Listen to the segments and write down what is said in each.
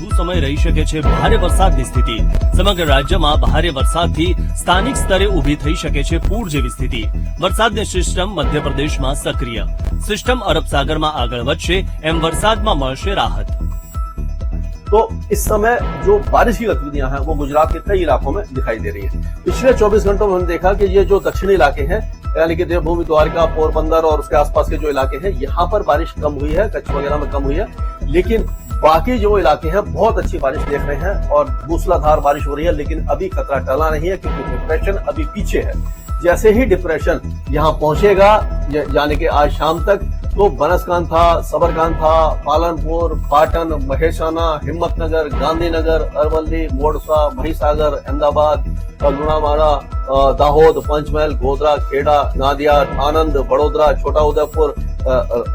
વધુ સમય રહી શકે છે ભારે વરસાદની સ્થિતિ। સમગ્ર રાજ્યમાં ભારે વરસાદથી સ્થાનિક સ્તરે ઊભી થઈ શકે છે પૂર જેવી સ્થિતિ। વરસાદની સિસ્ટમ મધ્યપ્રદેશમાં સક્રિય। સિસ્ટમ અરબ સાગરમાં આગળ વધશે એમ વરસાદમાં મળશે રાહત। तो इस समय जो बारिश की गतिविधियां हैं वो गुजरात के कई इलाकों में दिखाई दे रही है। पिछले 24 घंटों में हमने देखा कि ये जो दक्षिणी इलाके हैं यानी कि देवभूमि, द्वारका, पोरबंदर और उसके आसपास के जो इलाके हैं यहाँ पर बारिश कम हुई है, कच्छ वगैरह में कम हुई है, लेकिन बाकी जो इलाके हैं बहुत अच्छी बारिश देख रहे हैं और मूसलाधार बारिश हो रही है। लेकिन अभी खतरा टला नहीं है क्योंकि डिप्रेशन अभी पीछे है। जैसे ही डिप्रेशन यहाँ पहुंचेगा यानी कि आज शाम तक, तो बनासकांठा, सबरकांठा, पालनपुर, पाटन, महेसाना, हिम्मतनगर, गांधीनगर, अरवली, मोड़सा, महिसागर, अहमदाबाद, लुणावाड़ा, दाहोद, पंचमहल, गोधरा, खेड़ा, नादिया, आनंद, बड़ोदरा, छोटा उदयपुर,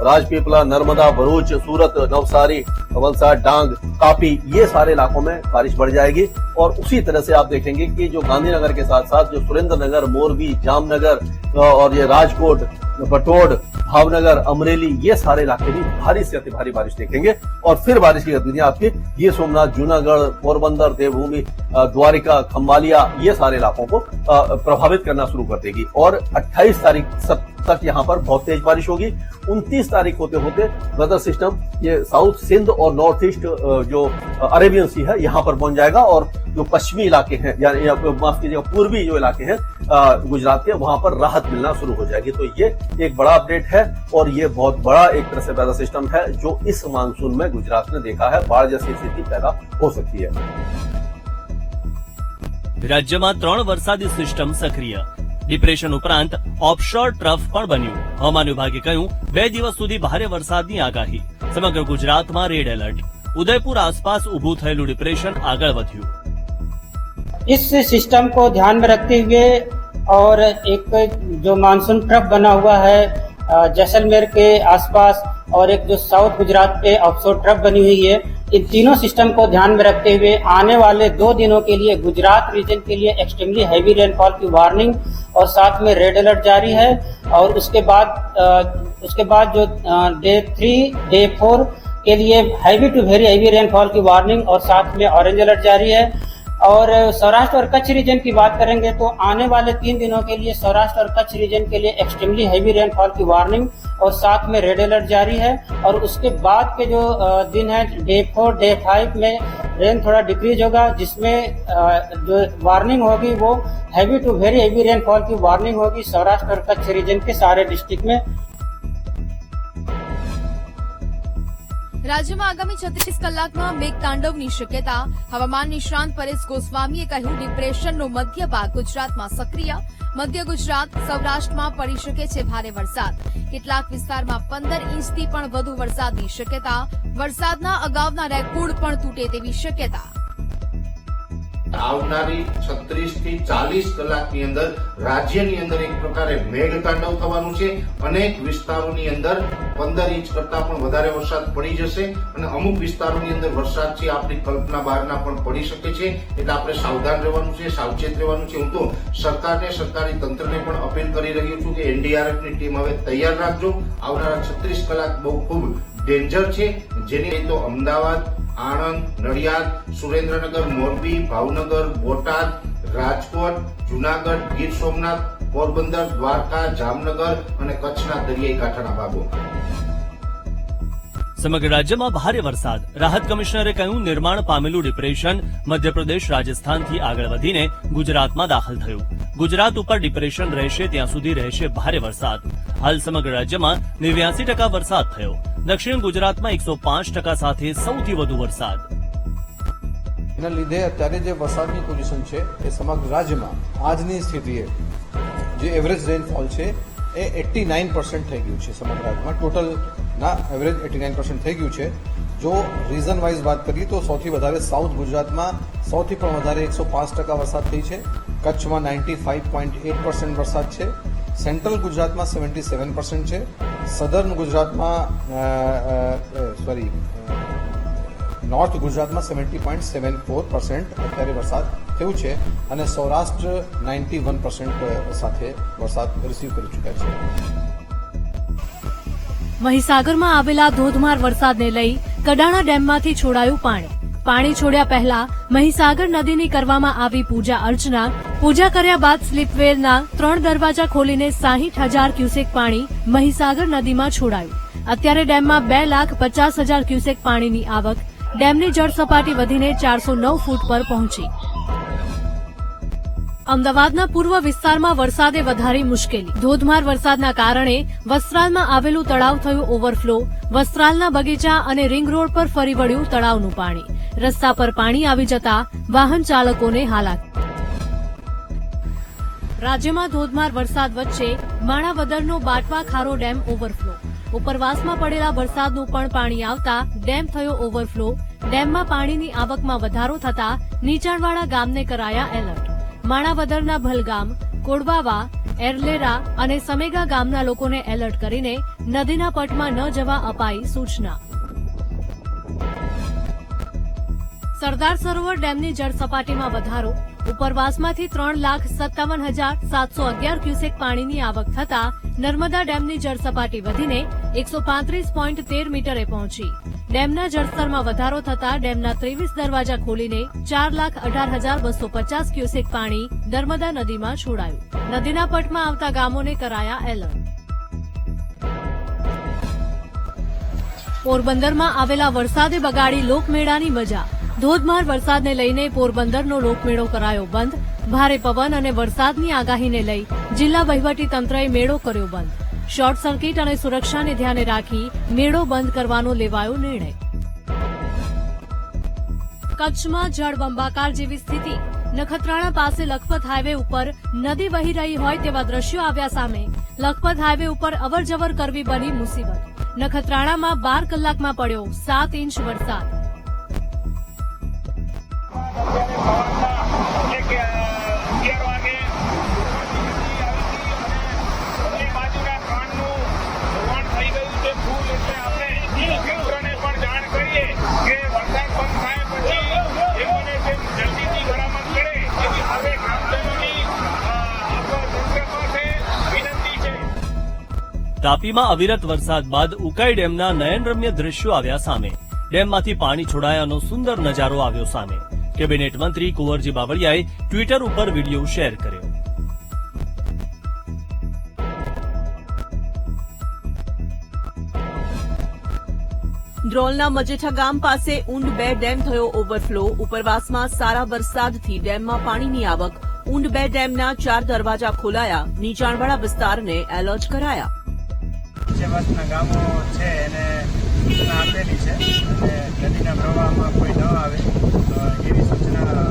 राजपीपला, नर्मदा, भरूच, सूरत, नवसारी, वलसाड, डांग, तापी, ये सारे इलाकों में बारिश बढ़ जाएगी। और उसी तरह से आप देखेंगे कि जो गांधीनगर के साथ साथ जो सुरेंद्रनगर, मोरबी, जामनगर और ये राजकोट, बटोड़, भावनगर, अमरेली, ये सारे इलाके भी भारी से अति भारी बारिश देखेंगे। और फिर बारिश की गतिविधियां आपकी गिर सोमनाथ, जूनागढ़, पोरबंदर, देवभूमि, द्वारिका, खंबालिया, ये सारे इलाकों को प्रभावित करना शुरू कर देगी। और 28 तारीख तक यहाँ पर बहुत तेज बारिश होगी। 29 तारीख होते होते वेदर सिस्टम ये साउथ सिंध और नॉर्थ ईस्ट जो अरेबियन सी है यहाँ पर पहुंच जाएगा। और जो पश्चिमी इलाके हैं यानी माफ कीजिएगा पूर्वी जो इलाके हैं गुजरात के, वहां पर राहत मिलना शुरू हो जाएगी। तो ये एक बड़ा अपडेट है और ये बहुत बड़ा एक तरह से वेदर सिस्टम है जो इस मानसून में गुजरात ने देखा है। बाढ़ जैसी स्थिति पैदा हो सकती है। राज्यમાં 3 વરસાદી સિસ્ટમ સક્રિય। ડિપ્રેશન ઉપરાંત ઓફશોર ટ્રફ પણ બન્યું। હવામાન વિભાગે કહ્યું 2 દિવસ સુધી ભારે વરસાદની આગાહી। સમગ્ર ગુજરાતમાં રેડ એલર્ટ। ઉદયપુર આસપાસ ઊભું થયેલું ડિપ્રેશન આગળ વધ્યું। इस सिस्टम को ध्यान में रखते हुए और एक जो मानसून ट्रफ बना हुआ है जैसलमेर के आसपास और एक जो साउथ गुजरात पे ऑफशोर ट्रफ बनी हुई है, इन तीनों सिस्टम को ध्यान में रखते हुए आने वाले 2 दिनों के लिए गुजरात रीजन के लिए एक्सट्रीमली हैवी रेनफॉल की वार्निंग और साथ में रेड अलर्ट जारी है। और उसके बाद जो डे 3, डे 4 के लिए heavy to very heavy rainfall की वार्निंग और साथ में ऑरेंज अलर्ट जारी है। और सौराष्ट्र और कच्छ रीजन की बात करेंगे तो आने वाले 3 दिनों के लिए सौराष्ट्र और कच्छ रीजन के लिए एक्सट्रीमली हैवी रेनफॉल की वार्निंग और साथ में रेड अलर्ट जारी है। और उसके बाद के जो दिन है डे 4, डे 5 में रेन थोड़ा डिक्रीज होगा, जिसमें जो वार्निंग होगी वो heavy to very heavy rainfall की वार्निंग होगी सौराष्ट्र और कच्छ रीजन के सारे डिस्ट्रिक्ट में। રાજ્યમાં આગામી 36 કલાકમાં મેઘતાંડવની શક્યતા। હવામાન નિષ્ણાંત પરેશ ગોસ્વામીએ કહ્યું ડિપ્રેશનનો મધ્ય ભાગ ગુજરાતમાં સક્રિય। મધ્ય ગુજરાત, સૌરાષ્ટ્રમાં પડી શકે છે ભારે વરસાદ। કેટલાક વિસ્તારમાં 15 ઇંચથી પણ વધુ વરસાદની શક્યતા। વરસાદના અગાઉના રેકોર્ડ પણ તૂટે તેવી શક્યતા। આવનારી 36 થી 40 કલાકની અંદર રાજ્યની અંદર એક પ્રકારે મેઘતાંડવ થવાનું છે। અનેક વિસ્તારોની અંદર 15 ઇંચ કરતા પણ વધારે વરસાદ પડી જશે અને અમુક વિસ્તારોની અંદર વરસાદ છે આપણી કલ્પના બહારના પણ પડી શકે છે। એટલે આપણે સાવધાન રહેવાનું છે, સાવચેત રહેવાનું છે। હું તો સરકારને, સરકારી તંત્રને પણ અપીલ કરી રહ્યો છું કે એનડીઆરએફની ટીમ હવે તૈયાર રાખજો। આવનારા 36 કલાક બહુ ખૂબ ડેન્જર છે, જેની તો અમદાવાદ, આણંદ, નડિયાદ, સુરેન્દ્રનગર, મોરબી, ભાવનગર, બોટાદ, રાજકોટ, જૂનાગઢ, ગીર સોમનાથ, પોરબંદર, દ્વારકા, જામનગર અને કચ્છના દરિયાઈ કાંઠાના ભાગો। સમગ્ર રાજ્યમાં ભારે વરસાદ। રાહત કમિશનરે કહ્યું નિર્માણ પામેલું ડિપ્રેશન મધ્યપ્રદેશ, રાજસ્થાનથી આગળ વધીને ગુજરાતમાં દાખલ થયું। ગુજરાત ઉપર ડિપ્રેશન રહેશે ત્યાં સુધી રહેશે ભારે વરસાદ। હાલ સમગ્ર રાજ્યમાં 89% વરસાદ થયો। દક્ષિણ ગુજરાતમાં 105% સાથે સૌથી વધુ વરસાદ। એના લીધે અત્યારે જે વરસાદની પોઝિશન છે એ સમગ્ર રાજ્યમાં આજની સ્થિતિએ જે એવરેજ રેનફોલ છે એ 89% થઈ ગયું છે। સમગ્ર રાજ્યમાં ટોટલના એવરેજ 89% થઈ ગયું છે। જો રીઝન વાઇઝ વાત કરીએ તો સૌથી વધારે સાઉથ ગુજરાતમાં સૌથી પણ વધારે 105% વરસાદ થઈ છે। કચ્છમાં 95.8% વરસાદ છે। સેન્ટ્રલ ગુજરાતમાં 77% છે। સદર્ન ગુજરાતમાં નોર્થ ગુજરાતમાં 70.74% અત્યારે વરસાદ થયું છે અને સૌરાષ્ટ્ર 91% સાથે વરસાદ રિસીવ કરી ચૂક્યા છે। મહીસાગરમાં આવેલા ધોધમાર વરસાદને લઈ કડાણા ડેમમાંથી છોડાયું પાણી। પાણી છોડ્યા પહેલા મહીસાગર નદીની કરવામાં આવી પૂજા અર્ચના. પૂજા કર્યા બાદ સ્લીપવેલના 3 દરવાજા ખોલીને 60,000 ક્યુસેક પાણી મહીસાગર નદીમાં છોડાયું. અત્યારે ડેમમાં 2,50,000 ક્યુસેક પાણીની આવક. ડેમની જળ સપાટી વધીને 409 ફૂટ પર પહોંચી. અમદાવાદના પૂર્વ વિસ્તારમાં વરસાદે વધારી મુશ્કેલી. ધોધમાર વરસાદના કારણે વસ્ત્રાલમાં આવેલું તળાવ થયું ઓવરફ્લો. વસ્ત્રાલના બગીચા અને રિંગ રોડ પર ફરી વળ્યું તળાવનું પાણી. રસ્તા પર પાણી આવી જતા વાહન ચાલકોને હાલાકી. રાજ્યમાં ધોધમાર વરસાદ વચ્ચે માણાવદરનો બાટવા ખારો ડેમ ઓવરફ્લો. ઉપરવાસમાં પડેલા વરસાદનું પણ પાણી આવતા ડેમ થયો ઓવરફ્લો. ડેમમાં પાણીની આવકમાં વધારો થતા નીચાણવાળા ગામને કરાયા એલર્ટ. માણાવદરના ભલગામ, કોડવાવા, એરલેરા અને સમેગા ગામના લોકોને એલર્ટ કરીને નદીના પટમાં ન જવા અપાઈ સૂચના. સરદાર સરોવર ડેમની જળ સપાટીમાં વધારો. ઉપરવાસમાંથી 3,57,711 ક્યુસેક પાણીની આવક થતા નર્મદા ડેમની જળ સપાટી વધીને 135.13 મીટરે પહોંચી. ડેમના જળસ્તરમાં વધારો થતા ડેમના 23 દરવાજા ખોલીને 4,18,250 ક્યુસેક પાણી નર્મદા નદીમાં છોડાયું. નદીના પટમાં આવતા ગામોને કરાયા એલર્ટ. પોરબંદરમાં આવેલા વરસાદે બગાડી લોકમેળાની મજા. ધોધમાર વરસાદને લઈને પોરબંદરનો લોકમેળો કરાયો બંધ. ભારે પવન અને વરસાદની આગાહીને લઈ જિલ્લા વહીવટીતંત્રએ મેળો કર્યો બંધ. શોર્ટ સર્કિટ અને સુરક્ષાને ધ્યાને રાખી મેળો બંધ કરવાનો લેવાયો નિર્ણય. કચ્છમાં જળબંબાકાર જેવી સ્થિતિ. નખત્રાણા પાસે લખપત હાઈવે ઉપર નદી વહી રહી હોય તેવા દ્રશ્યો આવ્યા સામે. લખપત હાઈવે ઉપર અવરજવર કરવી બની મુસીબત. નખત્રાણામાં 12 કલાકમાં પડ્યો 7 ઇંચ વરસાદ. તાપીમાં અવિરત વરસાદ બાદ ઉકાઈ ડેમના નયનરમ્ય દ્રશ્યો આવ્યા સામે. ડેમમાંથી પાણી છોડાયાનો સુંદર નજારો આવ્યો સામે. કેબિનેટ મંત્રી કુંવરજી બાવળિયાએ ટ્વિટર ઉપર વિડીયો શેર કર્યો. દ્રોલના મજેઠા ગામ પાસે ઊંડ 2 ડેમ થયો ઓવરફ્લો. ઉપરવાસમાં સારા વરસાદથી ડેમમાં પાણીની આવક. ઊંડ 2 ડેમના 4 દરવાજા ખોલાયા. નીચાણવાળા વિસ્તારને એલર્ટ કરાયા. આસપાસના ગામો છે એને સૂચના આપેલી છે અને નદીના પ્રવાહમાં કોઈ ન આવે એવી સૂચના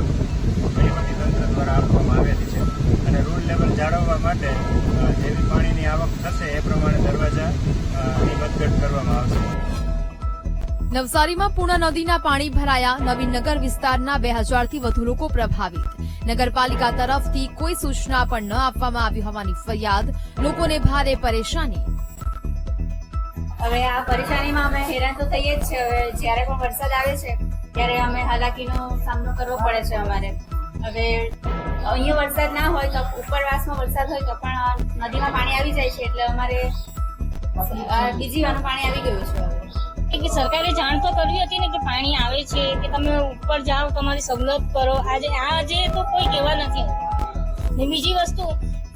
વહીવટીતંત્ર દ્વારા આપવામાં આવેલી છે અને રૂલ લેવલ જાળવવા માટે જેવી પાણીની આવક થશે એ પ્રમાણે દરવાજાની વધઘટ કરવામાં આવશે. નવસારીમાં પૂર્ણ નદીના પાણી ભરાયા. નવીનનગર વિસ્તારના 2000થી વધુ લોકો પ્રભાવિત. નગરપાલિકા તરફથી કોઈ સૂચના પણ ન આપવામાં આવી હોવાની ફરિયાદ. લોકોને ભારે પરેશાની. હવે આ પરેશાનીમાં અમે હેરાન તો થઈએ જ છે. હવે જ્યારે પણ વરસાદ આવે છે ત્યારે અમે હાલાકીનો સામનો કરવો પડે છે અમારે. હવે અહીંયા વરસાદ ના હોય તો ઉપરવાસમાં વરસાદ હોય તો પણ નદીમાં પાણી આવી જાય છે એટલે અમારે બીજી વાનું પાણી આવી ગયું છે. હવે કે સરકારે જાણ તો કરવી હતી ને કે પાણી આવે છે કે તમે ઉપર જાઓ તમારી સવલત કરો. આજે તો કોઈ કહેવા નથી. ને બીજી વસ્તુ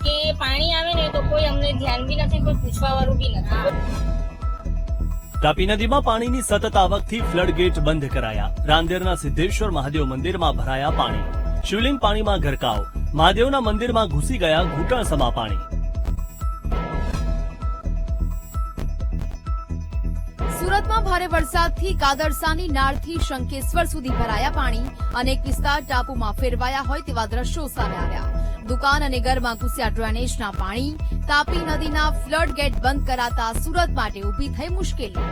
કે પાણી આવે ને તો કોઈ અમને ધ્યાન બી નથી, કોઈ પૂછવા વાળું બી નથી. તાપી નદીમાં પાણીની સતત આવકથી ફ્લડ ગેટ બંધ કરાયા. રાંદેરના સિદ્ધેશ્વર મહાદેવ મંદિરમાં ભરાયા પાણી. શિવલિંગ પાણીમાં ગરકાવ. મહાદેવના મંદિરમાં ઘૂસી ગયા ઘૂંટણસમા પાણી. સુરતમાં ભારે વરસાદથી કાદરસાની નાળથી શંકેશ્વર સુધી ભરાયા પાણી. અનેક વિસ્તાર ટાપુમાં ફેરવાયા હોય તેવા દ્રશ્યો સામે આવ્યા. દુકાન અને ઘરમાં ઘૂસ્યા ડ્રેનેજના પાણી. તાપી નદીના ફ્લડ ગેટ બંધ કરાતા સુરત માટે ઉભી થઈ મુશ્કેલી.